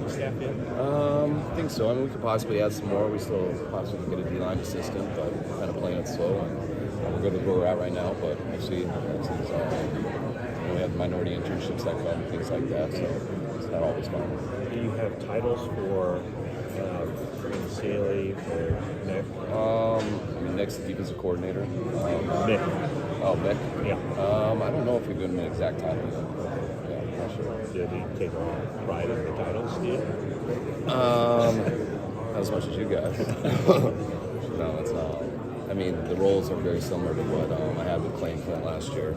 coaching staff yet? I think so. I mean, we could possibly add some more. We still possibly could get a D-line assistant, but we're kind of playing it slow. And we're good with where we're at right now, but we'll see. We have minority internships that come and things like that, so it's not always fun. Do you have titles for Saley or Nick? I mean, Nick's the defensive coordinator. Nick. Oh, Nick? Yeah. I don't know if we've given him an exact title yet. Yeah, not sure. Did he take pride in the titles? Not as much as you guys. No, it's not. I mean, the roles are very similar to what I had with Clay and Clint last year.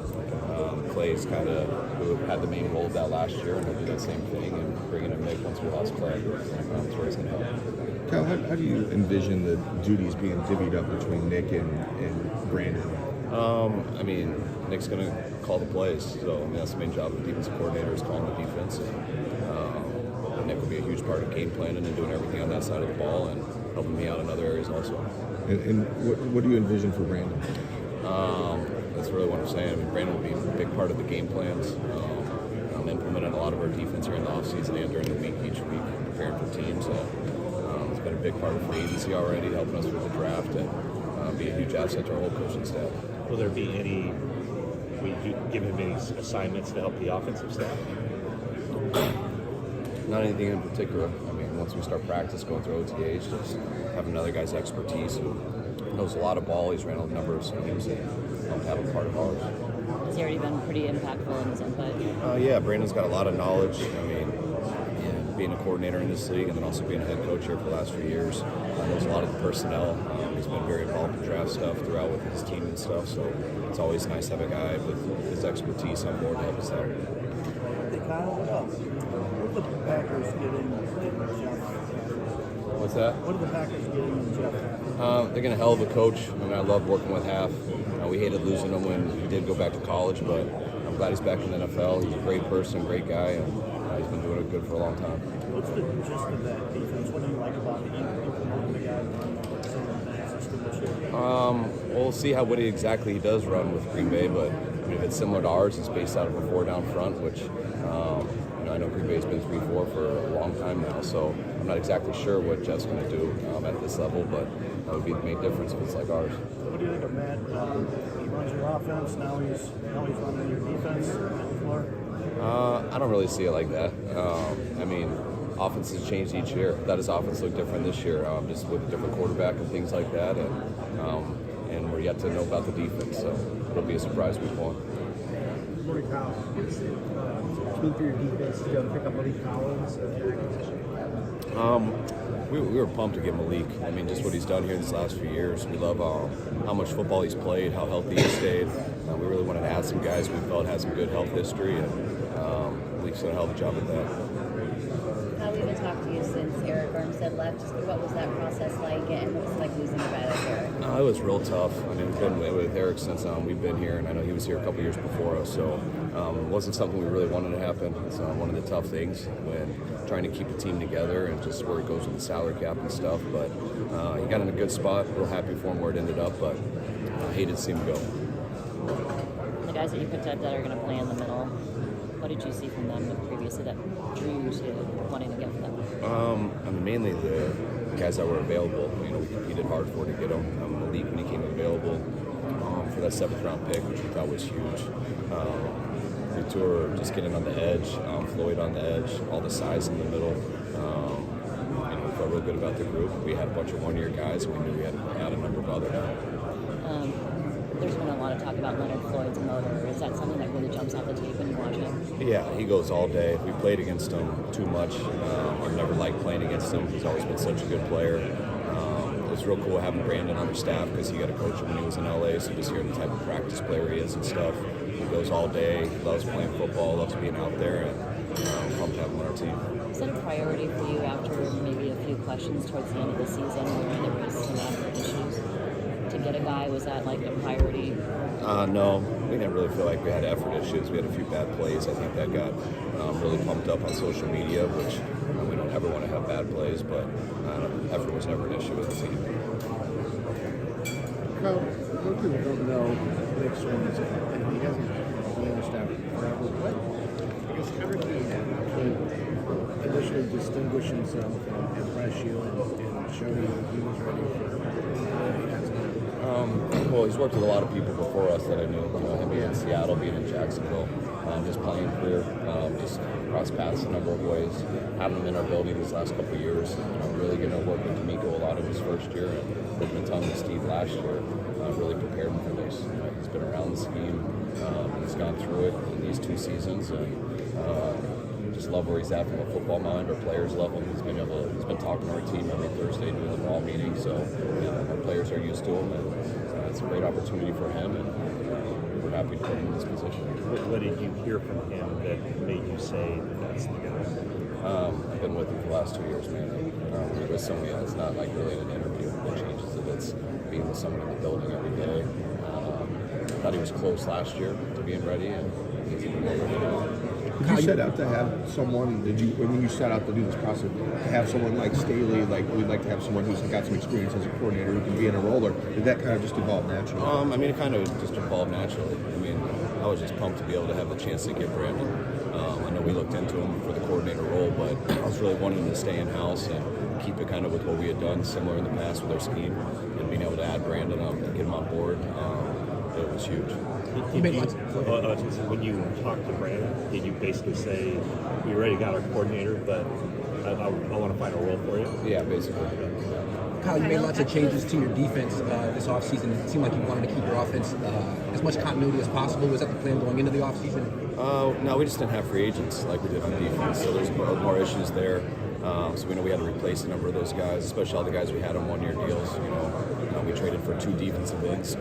Clay's kind of who had the main role of that last year, and he'll do that same thing and bringing in Nick once we lost Clay. That's where he's going to help. Kyle, how do you envision the duties being divvied up between Nick and Brandon? I mean, Nick's going to call the plays, so I mean, that's the main job of the defensive coordinator is calling the defense. And Nick will be a huge part of game planning and doing everything on that side of the ball and helping me out in other areas also. And what do you envision for Brandon? That's really what I'm saying. I mean, Brandon will be a big part of the game plans. I'm implementing a lot of our defense here in the offseason and during the week, each week, preparing for teams. It's been a big part of free agency already, helping us with the draft and be a huge asset to our whole coaching staff. Will there be any, will you give him any assignments to help the offensive staff? Not anything in particular. I mean, once we start practice, going through OTAs, just have another guy's expertise who knows a lot of ball. He's ran a number of schemes and have a part of ours. Has he already been pretty impactful in his input? Yeah, Brandon's got a lot of knowledge. I mean, being a coordinator in this league and then also being a head coach here for the last 3 years, knows a lot of the personnel. He's been very involved in draft stuff throughout with his team and stuff, so it's always nice to have a guy with his expertise on board to help us out. Hey Kyle, what else? What are the Packers getting in Jeff? What's that? What are the Packers getting in Jeff? They're getting a hell of a coach. I mean, I love working with Half. We hated losing him when he did go back to college, but I'm glad he's back in the NFL. He's a great person, great guy, and he's been doing it good for a long time. What's the gist of that defense? What do you like about the guy We'll see what exactly he does run with Green Bay, but I mean, if it's similar to ours, it's based out of a 4 down front, which I know Green Bay's been 3-4 for a long time now, so I'm not exactly sure what Jeff's going to do at this level, but that would be the main difference if it's like ours. What do you think of Matt? He runs your offense, now he's running your defense on the floor? I don't really see it like that. I mean, offenses change each year. That his offense looked different this year, just with a different quarterback and things like that, and we're yet to know about the defense, so it'll be a surprise week one. Morning, Kyle. Speak for your defense to pick up Malik Collins. We were pumped to get Malik. I mean, just what he's done here these last few years. We love how much football he's played, how healthy he's stayed. We really wanted to add some guys we felt had some good health history, and Malik's done a hell of a job at that. How we haven't talked to you since Eric Armstead left. Just what was that process like, and what was it like losing a guy like Eric? It was real tough. I mean, we've been with Eric since we've been here, and I know he was here a couple years before us, so it wasn't something we really wanted to happen. It's one of the tough things when trying to keep a team together and just where it goes with the salary cap and stuff, but he got in a good spot. Real happy for him where it ended up, but I hated to see him go. The guys that you picked up that are going to play in the middle, what did you see from them previously that drew you to wanting to get them? I mean, mainly the guys that were available. You know, we competed hard for to get them. Malik when he came available for that 7th round pick, which we thought was huge. Couture just getting on the edge, Floyd on the edge, all the size in the middle. We felt real good about the group. We had a bunch of 1-year guys, and we knew we had to add a number of other now. There's been a lot of talk about Leonard Floyd's motor. Is that something that really jumps off the tape when you watch him? Yeah, he goes all day. We played against him too much. I've never liked playing against him. He's always been such a good player. It was real cool having Brandon on the staff because he got to coach him when he was in LA, so just hearing the type of practice player he is and stuff. He goes all day. He loves playing football, loves being out there, and pumped to have him on our team. Is that a priority for you after maybe a few questions towards the end of the season where there was some effort issues? To get a guy, was that like a priority? No, we didn't really feel like we had effort issues. We had a few bad plays. I think that got really pumped up on social media, which we don't ever want to have bad plays, but effort was never an issue with the team. Kyle, most people don't know Nick Swan's, and he hasn't been on the staff forever. What? I guess how did he initially distinguish himself and impress you and show you that he was ready for what he has now? Well, he's worked with a lot of people before us that I knew. Him being in Seattle, being in Jacksonville, his playing career, just crossed paths a number of ways. Having him in our building these last couple of years, really getting to work with D'Amico a lot of his first year, and working a ton with Steve last year, really prepared him for this. He's been around the scheme, he's gone through it in these 2 seasons, and just love where he's at from a football mind. Our players love him. He's been talking to our team every Thursday doing the ball meeting, so our players are used to him, and it's a great opportunity for him, and we're happy to put him in this position. What did you hear from him that made you say that's the guy? I've been with him for the last 2 years, man. When you're with somebody, it's not like really an interview that changes it. It's being with someone in the building every day. I thought he was close last year to being ready, and he's even more ready now. Did you set out to have someone? When you set out to do this process, to have someone like Staley, like we'd like to have someone who's got some experience as a coordinator who can be in a role, or did that kind of just evolve naturally? I mean, it kind of just evolved naturally. I mean, I was just pumped to be able to have the chance to get Brandon. I know we looked into him for the coordinator role, but I was really wanting him to stay in-house and keep it kind of with what we had done similar in the past with our scheme, and being able to add Brandon and get him on board, it was huge. When you talked to Brandon, did you basically say, we already got our coordinator, but I want to find a role for you? Yeah, basically. Kyle, you made lots of changes to your defense this offseason. It seemed like you wanted to keep your offense as much continuity as possible. Was that the plan going into the offseason? No, we just didn't have free agents like we did on defense, so there's more issues there. So we know we had to replace a number of those guys, especially all the guys we had on one-year deals. We traded for 2 defensive ends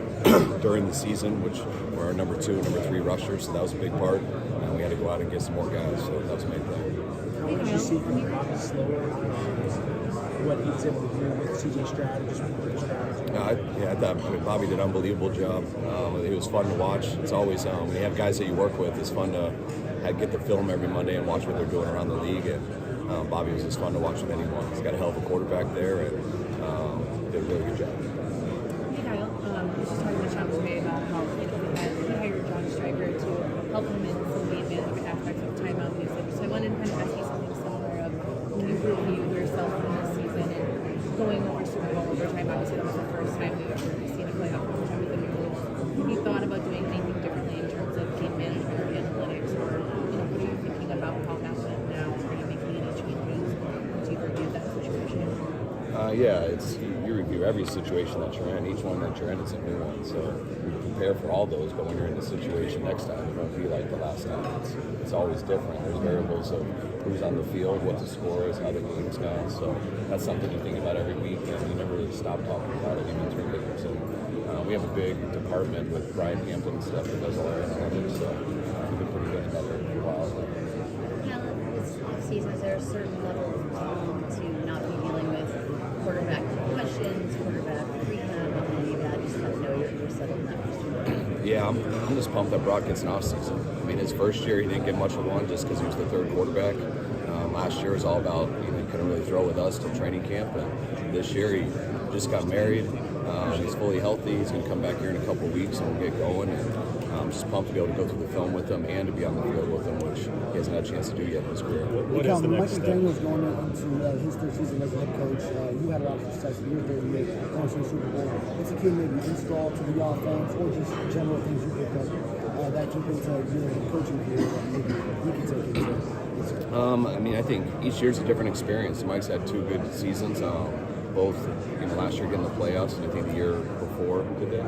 during the season, which were our number 2 and number 3 rushers, so that was a big part. And we had to go out and get some more guys, so that was the main thing. What did you see from Bobby Slower? What he was able to do with CJ Stroud and just with the strategy? I thought Bobby did an unbelievable job. It was fun to watch. It's always, when you have guys that you work with, it's fun to get the film every Monday and watch what they're doing around the league. And Bobby was as fun to watch with anyone. He's got a hell of a quarterback there, and did a really good job. Hey Kyle, I was just talking to Sean today about how he hired John Stryker to help him in some game management aspects of timeout usage. So I wanted to kind of ask you something similar of when you reviewed yourself from this season and going over Super Bowl overtime. Obviously, that was the first time we've ever seen a playoff overtime with the new rules. Have you thought about doing anything differently in terms of game management or analytics, or what are you thinking about how that went now? Are you making any changes once you've reviewed that situation? You review every situation that you're in. Each one that you're in, it's a new one. So you prepare for all those, but when you're in the situation next time, it won't be like the last time. It's always different. There's variables of who's on the field, what the score is, how the game's gone. So that's something you think about every week, and you never really stop talking about it in between games. And we have a big department with Brian Hampton and stuff that does all our analytics. So we've been pretty good at that for a while. This offseason, is there a certain level of calm to not be dealing with quarterback questions, quarterback rehab, any of that? Just kind of know you're settled in that position. Yeah, I'm just pumped that Brock gets an offseason. I mean, his first year he didn't get much of one just because he was the 3rd quarterback. Last year was all about he couldn't really throw with us till training camp, and this year he just got married. He's fully healthy. He's going to come back here in a couple of weeks and we'll get going. And I'm just pumped to be able to go through the film with him and to be on the field with him, which he hasn't had a chance to do yet in his career. What is the next Michael step? Daniels going into his 3rd season as a head coach. You had a lot of success in your 38 going to the Super Bowl. What's the key maybe install to the offense or just general things you pick up that you think your coaching career that maybe you can take into? I think each year's a different experience. Mike's had 2 good seasons, both last year getting the playoffs, and I think the year before, did they?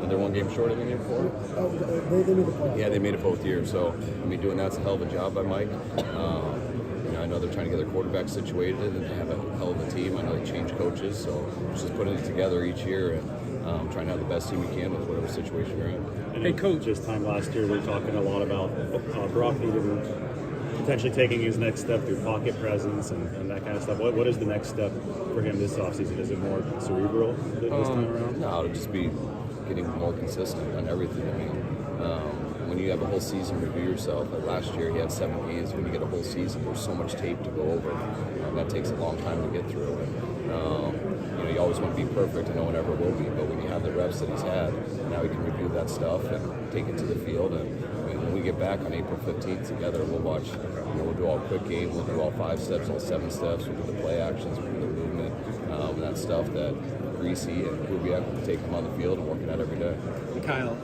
They're 1 game short of the year before? They made the playoffs. Yeah, they made it both years. So, doing that's a hell of a job by Mike. I know they're trying to get their quarterback situated, and they have a hell of a team. I know they change coaches, so it's just putting it together each year and trying to have the best team we can with whatever situation you're in. Hey, coach, this time last year, we were talking a lot about Brock needed potentially taking his next step through pocket presence and that kind of stuff. What is the next step for him this offseason? Is it more cerebral this time around? No, it'll just be getting more consistent on everything. When you have a whole season, review yourself. Like last year, he had 7 games. When you get a whole season, there's so much tape to go over. That takes a long time to get through. And, you always want to be perfect, and no one ever will be. But when you have the reps that he's had, now he can review that stuff and take it to the field. And when we get back on April 15th together, we'll watch. We'll do all quick game. We'll do all 5 steps, all 7 steps. We'll do the play actions. We'll do the movement. That stuff that Greasy and Kubiak will take them on the field and working out every day. Kyle,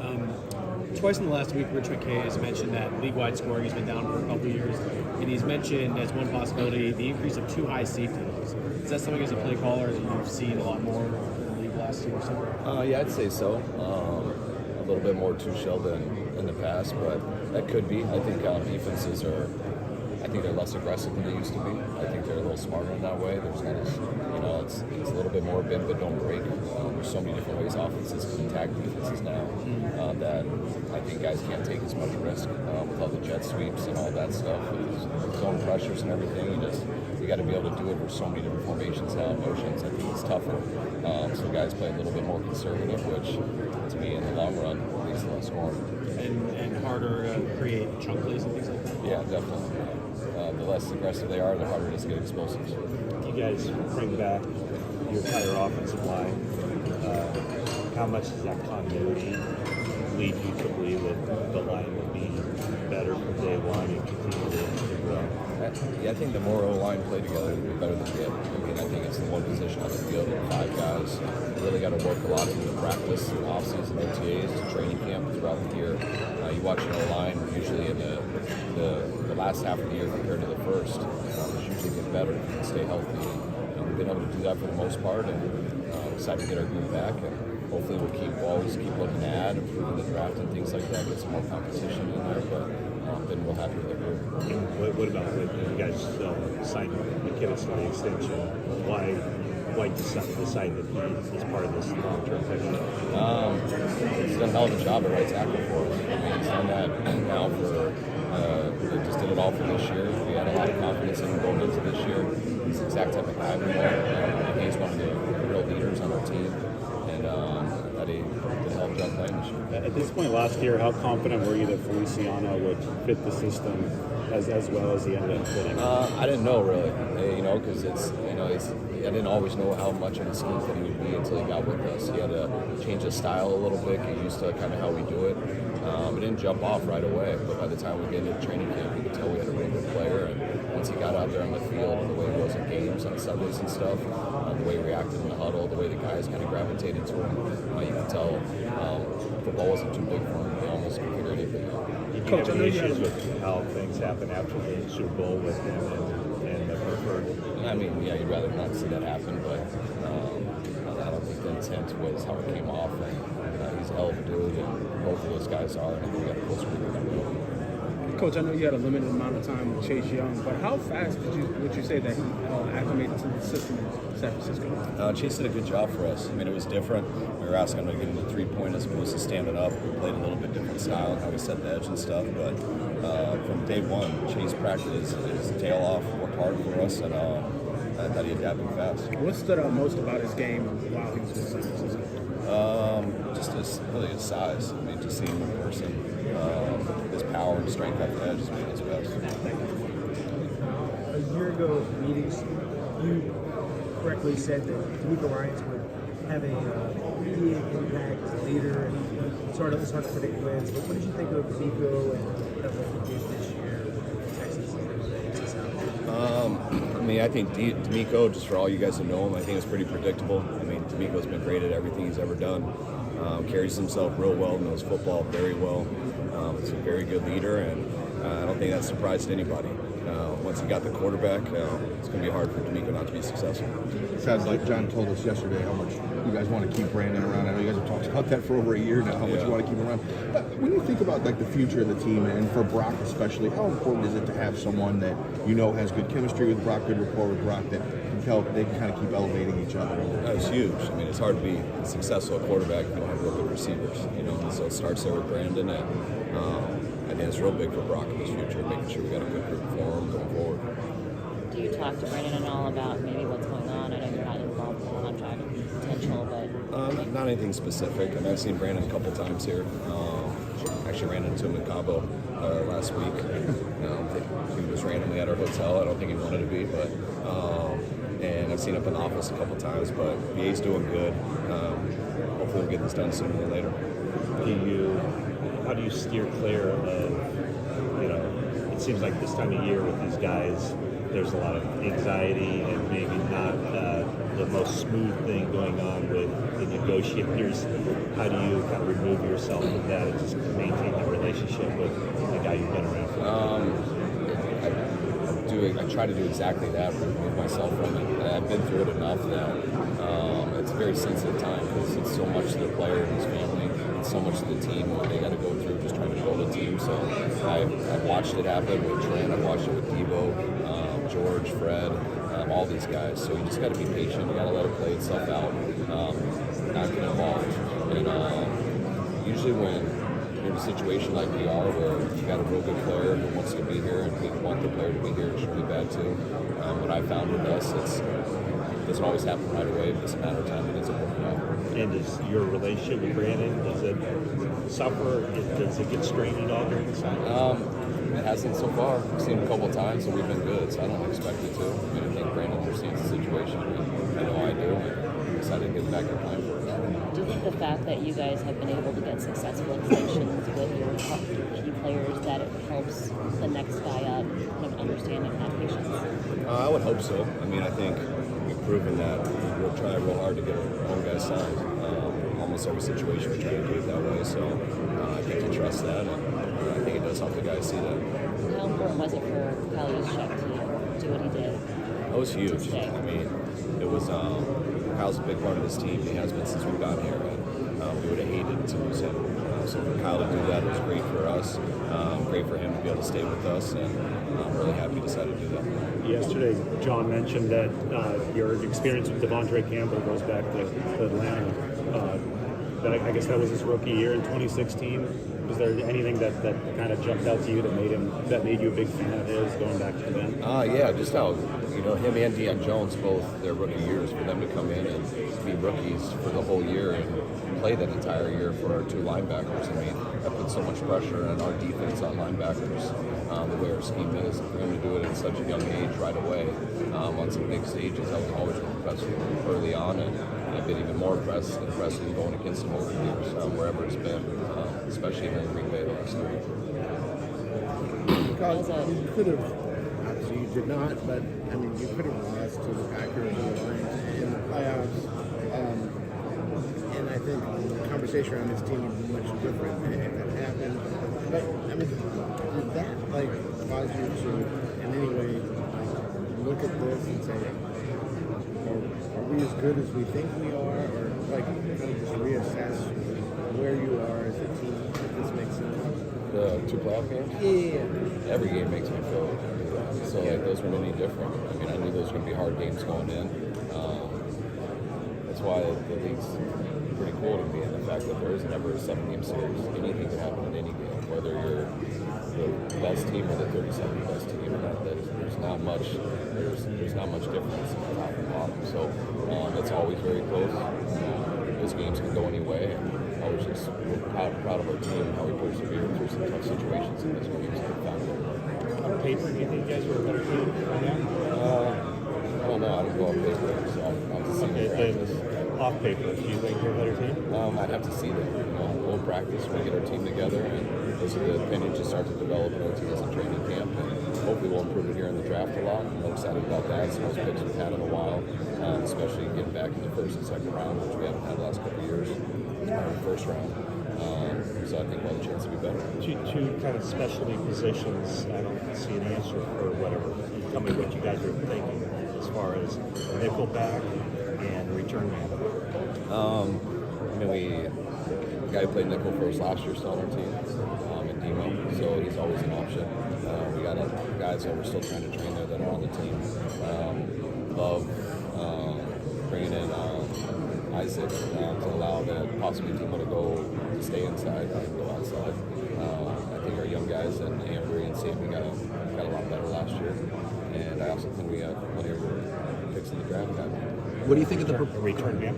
twice in the last week, Rich McKay has mentioned that league-wide scoring has been down for a couple of years, and he's mentioned as one possibility the increase of 2 high safety levels. Is that something as a play caller that you've seen a lot more in the league last year or so? Yeah, I'd say so. A little bit more two-shell than in the past, but that could be. I think defenses are. I think they're less aggressive than they used to be. I think they're a little smarter in that way. There's not as, it's a little bit more bend but don't break. There's so many different ways offenses can attack defenses now that I think guys can't take as much risk with all the jet sweeps and all that stuff. With zone pressures and everything, you got to be able to do it for so many different formations now, motions. I think it's tougher. So guys play a little bit more conservative, which to me in the long run leads to less scoring. And harder to create chunk plays and things like that? Yeah, definitely. The less aggressive they are, the harder it is to get explosives. You guys bring back your entire offensive line. How much does that continuity lead you to believe that the line will be better from day one and continue to grow? I think the more O-line play together, the better they get. I think it's the one position on the field with 5 guys. You really got to work a lot into practice, off-season OTAs, to training camp throughout the year. You watch an O-line usually in the last half of the year compared to the first. It's usually get better and stay healthy. We've been able to do that for the most part, and decided to get our group back. And hopefully we'll always keep looking to add, improve the draft and things like that, get some more competition in there. But been real happy with the group. What about you guys signed McKinnis to the extension? Why decide that he's part of this long-term picture? He's done a hell of a job at right tackle for us. He's done that now for. He just did it all for this year. We had a lot of confidence in him going into this year. He's the exact type of guy we want. He's one of the real leaders on our team, and that he did a hell of a job playing this year. At this point last year, how confident were you that Feliciano would fit the system as well as he ended up fitting? I didn't know really, because I didn't always know how much of a scheme fit he would be until he got with us. He had to change his style a little bit, get used to kind of how we do it. It didn't jump off right away, but by the time we get into training camp, we could tell we had a really good player. And once he got out there on the field, and the way he was in games on Sundays and stuff, the way he reacted in the huddle, the way the guys kind of gravitated to him, you could tell football wasn't too big for him. They almost could figure anything out. Did you have any issues with how things happen after the Super Bowl with him and the preferred? I mean, yeah, you'd rather not see that happen, but I don't think the intent was how it came off. And he's a hell of a dude, and both of those guys are, and I think we got a close group in that middle. Coach, I know you had a limited amount of time with Chase Young, but how fast would you say that he acclimated to the system in San Francisco? Chase did a good job for us. I mean, it was different. We were asking him to get into 3-point as opposed to standing up. We played a little bit different style and how we set the edge and stuff. But from day one, Chase practiced his tail off, worked hard for us, and I thought he adapted fast. What stood out most about his game while he was with San Francisco? Just his size. I mean, just seeing him in person, his power and strength at the edge is his best. A year ago at meetings, you correctly said that D'Amico Ryans would have a immediate impact leader, and it's hard to predict wins. But what did you think of D'Amico and what he did this year with Texas I mean, I think D'Amico, just for all you guys who know him, I think it's pretty predictable. I mean, D'Amico's been great at everything he's ever done. Carries himself real well, knows football very well. He's a very good leader, and I don't think that surprised anybody. Once he got the quarterback, it's going to be hard for D'Amico not to be successful. It sounds like John told us yesterday how much you guys want to keep Brandon around. I know you guys have talked about that for over a year now, how much you want to keep him around. But when you think about like the future of the team, and for Brock especially, how important is it to have someone that has good chemistry with Brock, good rapport with Brock, that they can kind of keep elevating each other? It's huge. I mean, it's hard to be successful at quarterback if you don't have real good receivers. And so it starts there with Brandon, and I think it's real big for Brock in his future, making sure we got a good group for him going forward. Do you talk to Brandon at all about maybe what's going on? I know you're not involved in the contract potential, but not anything specific. I mean, I've seen Brandon a couple times here. Actually ran into him in Cabo last week. He was randomly at our hotel. I don't think he wanted to be, but and I've seen him in the office a couple times. But BA's doing good. Hopefully we'll get this done sooner than later. Do you how do you steer clear of, you know, it seems like this time of year with these guys, there's a lot of anxiety and maybe not the most smooth thing going on with the negotiators. How do you kind of remove yourself from that and just maintain that relationship with the guy you've been around for? I try to do exactly that, remove myself from it. I've been through it enough that it's a very sensitive time because it's so much to the player and his family, it's so much to the team what they got to go through just trying to build a team. So I've watched it happen with Trent, I've watched it with Debo, George, Fred, all these guys. So you just got to be patient. You got to let it play itself out, not get involved. And usually when you're in a situation like we are, where you got a real good player who wants to be here, and we want the player to be here, it's really bad too. What I found with us, it doesn't always happen right away, but it's a matter of time it ends up working out. And does your relationship with Brandon, does it suffer? Does it get strained at all during the season? It hasn't so far. We've seen him a couple of times, and we've been good, so I don't expect it to. I mean, I think Brandon understands the situation. I know I do, and I'm excited to get back and playing for us. Do you think the fact that you guys have been able to get successful extensions with your key players, that it helps the next guy up kind of understand and have patience? I would hope so. I mean, I think we've proven that we'll try real hard to get our own guys signed. Almost every situation we try to do it that way, so I think they trust that, and I think it does help the guys see that. How important was it for Kyleshanahan to do what he did? It was huge. I mean, it was Kyle's a big part of this team. He has been since we got here, and we would have hated to lose him. So for Kyle to do that was great for us, great for him to be able to stay with us, and I'm really happy he decided to do that. Yesterday, John mentioned that your experience with Devondre Campbell goes back to Atlanta. I guess that was his rookie year in 2016. Was there anything that kind of jumped out to you that made you a big fan of his going back to then? Yeah, just how him and Deion Jones both their rookie years, for them to come in and be rookies for the whole year and play that entire year for our two linebackers. I mean, that puts so much pressure on our defense on linebackers. The way our scheme is, for him to do it at such a young age right away on some big stages, I was always impressed with him early on, and I've been even more impressed in going against him over the years, wherever it's been, especially here in Green Bay the last 3 years. Because you could have, obviously you did not, but I mean, you could have lost to the Packers or the Lions in the playoffs. And I think the conversation around this team would be much different if that happened. But I mean, did that cause you to in any way look at this and say, are we as good as we think we are, or kind of just reassess where you are as a team, if this makes sense? The 2 playoff games? Yeah. Every game makes me feel so those weren't any different. I mean, I knew those were going to be hard games going in. That's why the league's pretty cool to me, and the fact that there is never a 7-game series. Anything can happen in any game, whether you're the best team or the 32nd best team. There's not much difference in the top and bottom. So it's always very close. Those games can go any way, and I was just proud of our team, how we persevered through some tough situations in those games. On paper, do you think you guys were a better team right now? I don't know. I don't go on paper, so I'll have to see the practice. Off paper, do you think you're a better team? I'd have to see that. We'll practice, we'll get our team together, and those are the opinions just start to develop in our team as a training camp. And hopefully we'll improve it here in the draft a lot. I'm excited about that. Some of those picks we've had in a while, especially getting back in the first and second round, which we haven't had the last couple of years, or the first round. So I think we'll have a chance to be better. Two kind of specialty positions. I don't see an answer for whatever. Tell me what you guys are thinking as far as nickel back and return man. I mean, the guy who played nickel for us last year still on our team, and Demo, so he's always an option. We got guys that we're still trying to train there that are on the team. Love bringing in Isaac to allow that possibly Demo to stay inside and go outside. I think our young guys and Ambry and Sammy got a lot better last year, and I also think we got plenty of picks in the draft. What do you think of the return man?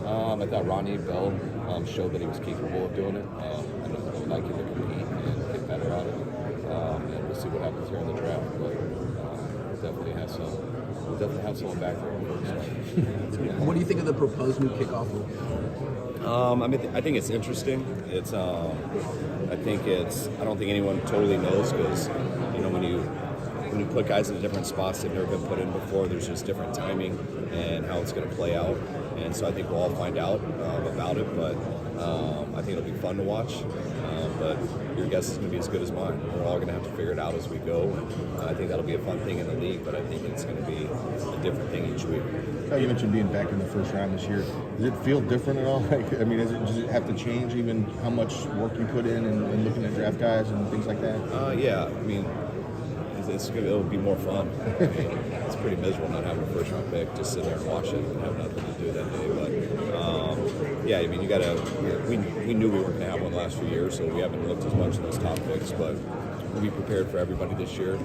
I thought Ronnie Bell showed that he was capable of doing it. I would like him to compete and get better at it. And we'll see what happens here in the draft. But definitely has some we'll definitely have someone back there. What do you think of the proposed new kickoff rule? I think it's interesting. It's I don't think anyone totally knows because when you put guys in different spots they've never been put in before, there's just different timing and how it's going to play out. And so I think we'll all find out about it. But I think it'll be fun to watch. But your guess is going to be as good as mine. We're all going to have to figure it out as we go. And I think that'll be a fun thing in the league, but I think it's going to be a different thing each week. You mentioned being back in the first round this year. Does it feel different at all? Like, I mean, does it have to change even how much work you put in and looking at draft guys and things like that? Yeah, I mean, it'll be more fun. I mean, it's pretty miserable not having a first round pick, just sit there and watch it and have nothing to do that day. But yeah, I mean, we knew we weren't going to have one the last few years, so we haven't looked as much at those top picks, but we'll be prepared for everybody this year.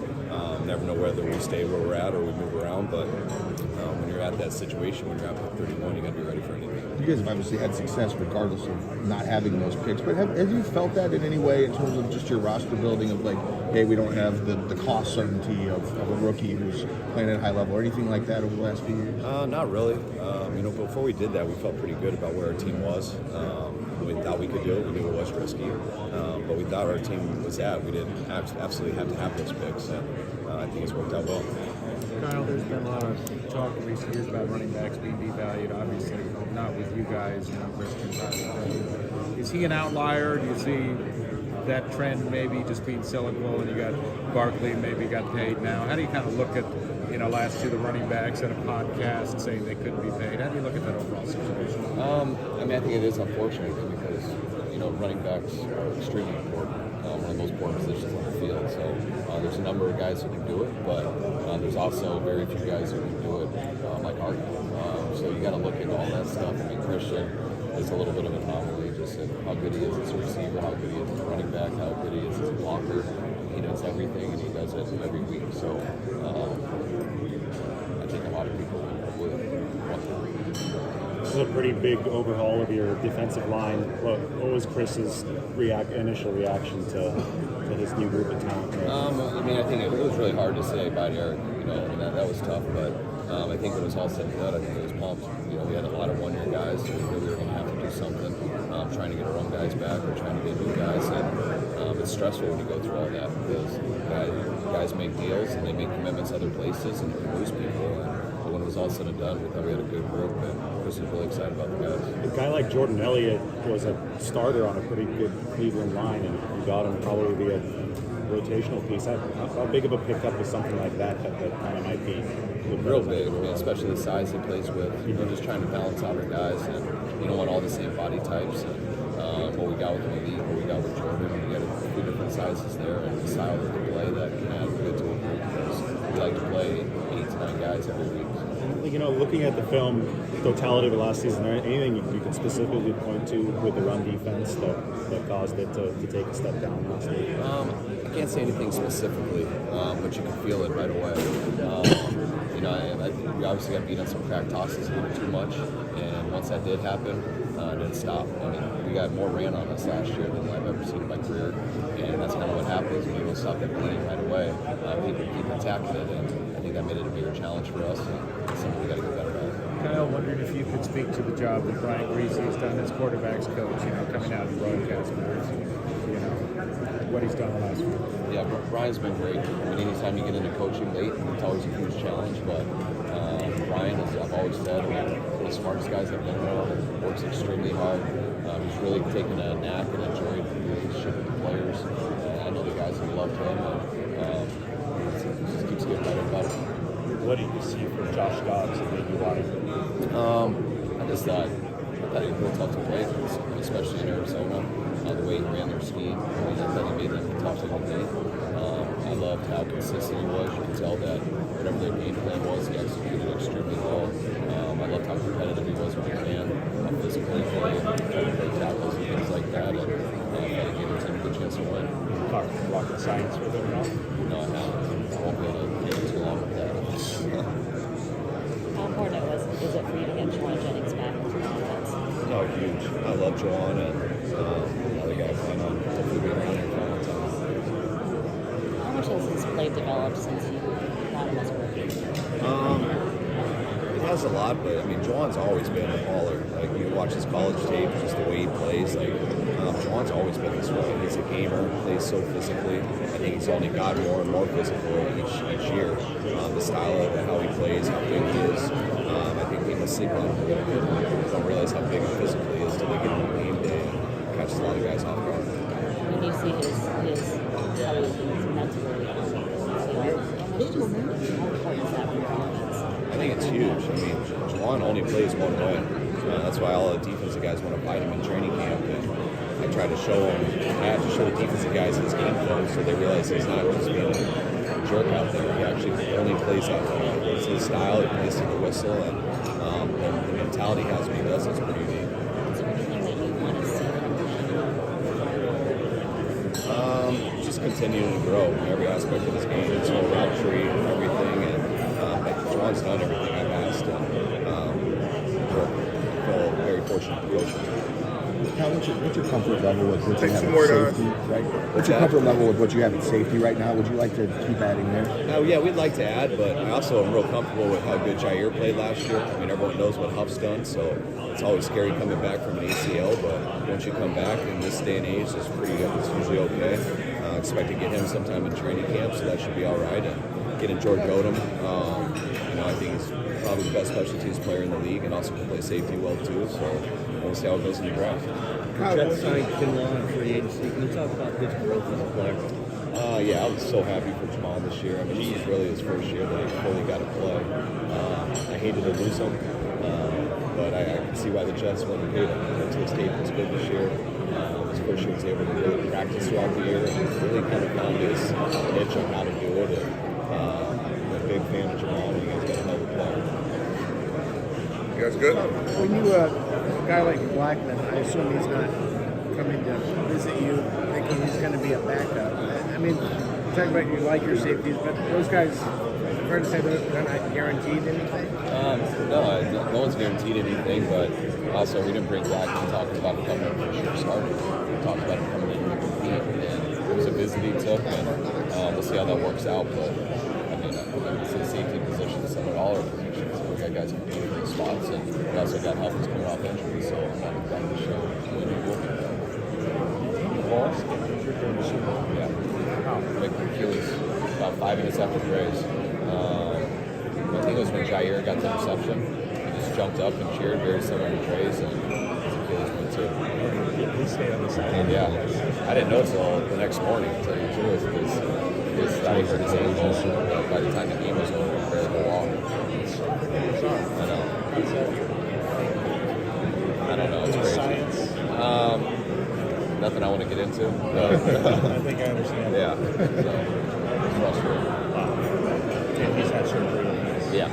Never know whether we stay where we're at or we move around, but when you're at that situation, when you're at pick 31, you got to be ready for anything. You guys have obviously had success regardless of not having those picks, but have you felt that in any way in terms of just your roster building of like, hey, we don't have the cost certainty of a rookie who's playing at a high level or anything like that over the last few years? Not really. Before we did that, we felt pretty good about where our team was. We thought we could do it. We knew it was risky, but we thought our team was at. We didn't absolutely have to have those picks, and I think it's worked out well. Kyle, there's been a lot of talk in recent years about running backs being devalued. Obviously, not with you guys, Christian. Is he an outlier? Do you see that trend maybe just being cyclical, and you got Barkley maybe got paid now? How do you kind of look at last year the running backs at a podcast saying they couldn't be paid? How do you look at that overall situation? I think it is unfortunate because running backs are extremely important, one of the most important positions on the field. So there's a number of guys who can do it, but there's also very few guys who can do it like Art. So you got to look at all that stuff. I mean, Christian is a little bit of an anomaly, just in how good he is as a receiver, how good he is as a running back, how good he is as a blocker. He does everything, and he does it every week. So I think a lot of people would want to. This is a pretty big overhaul of your defensive line. What was Chris's initial reaction to his new group of talent? I think it was really hard to say about Eric. That was tough, but I think when it was all said and done, I think it was pumped. We had a lot of one-year guys, so we knew we were going to have to do something. Trying to get our own guys back or trying to get new guys, and it's stressful when you go through all that because guys make deals and they make commitments other places and you lose people. But when it was all said and done, we thought we had a good group, and Chris was really excited about the guys. A guy like Jordan Elliott was a starter on a pretty good Cleveland line, and you got him probably be a rotational piece. How big of a pickup is something like that kind of might be? Real big, especially the size he plays with. Just trying to balance out our guys, and you don't want all the same body types. And what we got with Malik, what we got with Jordan, we got a few different sizes there, and the style that they play that can add good to a group because we like to play 8 to 9 guys every week. Looking at the film, totality of the last season, anything you could specifically point to with the run defense that caused it to take a step down last year? I can't say anything specifically, but you can feel it right away. We obviously got beat on some crack tosses a little too much, and once that did happen, it didn't stop. We got more ran on us last year than I've ever seen in my career, and that's kind of what happens when you don't stop that bleeding right away. People keep attacking it, and I think that made it a bigger challenge for us, and it's something we got to get better at. Kyle, wondering if you could speak to the job that Brian Greasy has done as quarterback's coach, coming out and broadcast what he's done the last week. Yeah, Brian's been great. Anytime you get into coaching late, it's always a huge challenge, but Brian, as I've always said, one of the smartest guys I've been around, works extremely hard. He's really taken a knack and enjoyed the relationship with the players. I know the guys have loved him, and he just keeps getting better and better. What did you see from Josh Dobbs that made you like him? I thought he was real tough to play, especially in Arizona. The way he ran their scheme, I thought he made them tough to compete. I loved how consistent he was. You could tell that whatever their game plan was, he executed extremely well. I loved how competitive he was when he ran, how physically he played, trying to break tackles and things like that, and he gave the team a good chance to win. Talk rocket science with him now? No, I haven't. I won't be able to get too long with that. How important is it for you to get Juwan Jennings back into the offense? Oh, huge. I love Juwan, and the guy plan on hopefully being around here for a long time. How much has his play developed since you got him as a rookie? has a lot, but I mean, Juwan's always been a baller. Like you watch his college tape, just the way he plays. Like Juwan's always been this way. He's a gamer, plays so physically. I think he's only got more and more physical each year. The style of how he plays, how big he is. I think people sleep on him. They don't realize how big and physical he is until they get him on game day and catches a lot of guys off guard. When you see his how he thinks mentally, how important is that for your offense? I think it's huge. I mean, Juwan only plays one way. That's why all the defensive guys want to fight him in training camp. And I try to show them, I have to show the defensive guys his game plan so they realize he's not just being a jerk out there. He actually only plays that way. It's his style, he plays to the whistle, and the mentality he has when he does it's pretty unique. Is there anything that you want to see Just continuing to grow in every aspect of his game, his whole route tree and everything. And Juwan's done everything I've asked, and I feel very fortunate to coach him. Now, what's your comfort level with what you have at safety? Right? What's your comfort level with what you have at safety right now? Would you like to keep adding there? Oh yeah, we'd like to add, but I also am real comfortable with how good Jair played last year. I mean, everyone knows what Huff's done, so it's always scary coming back from an ACL. But once you come back in this day and age, it's usually okay. Expect to get him sometime in training camp, so that should be all right. And getting George Odom, I think he's probably the best special teams player in the league, and also can play safety well too. So we'll see how it goes in the draft. Jet signed Kinlaw in free agency. Can you talk about his growth as a player? Yeah, I was so happy for Jamal this year. I mean, this was really his first year that he fully got to play. I hated to lose him, but I can see why the Jets went and paid him. His tape was good this year. His first year was able to really practice throughout the year and really kind of found his niche on how to do it. And I'm a big fan of Jamal. You guys got another player. You guys good? When you a guy like Blackman, I assume he's not coming to visit you thinking he's going to be a backup. I mean, you talk about you like your safeties, but those guys, fair to say they're not guaranteed anything? No one's guaranteed anything, but also we didn't bring Blackman talking about him coming in for sure starting. We talked about him coming in to compete, and it was a visit he took, and we'll see how that works out. But I mean, it's a safety position, so at all our positions. We got guys competing in spots, and we also got Huffins coming off injury, so I'm not exactly sure when he will be back. Yeah. Big Achilles about 5 minutes after the race. I think it was when Jair got the reception. He just jumped up and cheered, very similar to Dre's, and his Achilles went too. And yeah, I didn't know until the next morning, to tell you the truth, because I hurt his ankle, but by the time the game was over, he barely could walk. I don't know, it's crazy. Nothing I want to get into. But I think I understand. Yeah, so it's frustrating. And he's had surgery. Yeah.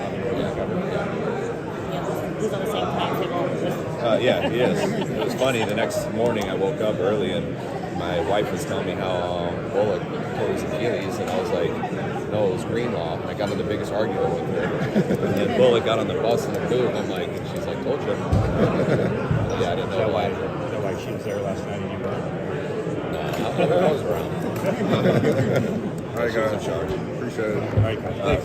He's on the same timetable. Yeah, he is. It was funny. The next morning, I woke up early, and my wife was telling me how Bullock tore his Achilles, and I was like, "No, it was Greenlaw." And I got into the biggest argument with her. And then Bullock got on the bus in the booth. And I'm like, and she's like, "Told you." Yeah, I didn't know why. Is that why she was there last night and you weren't? I was around. All right, guys. In charge. Appreciate it. All right, guys.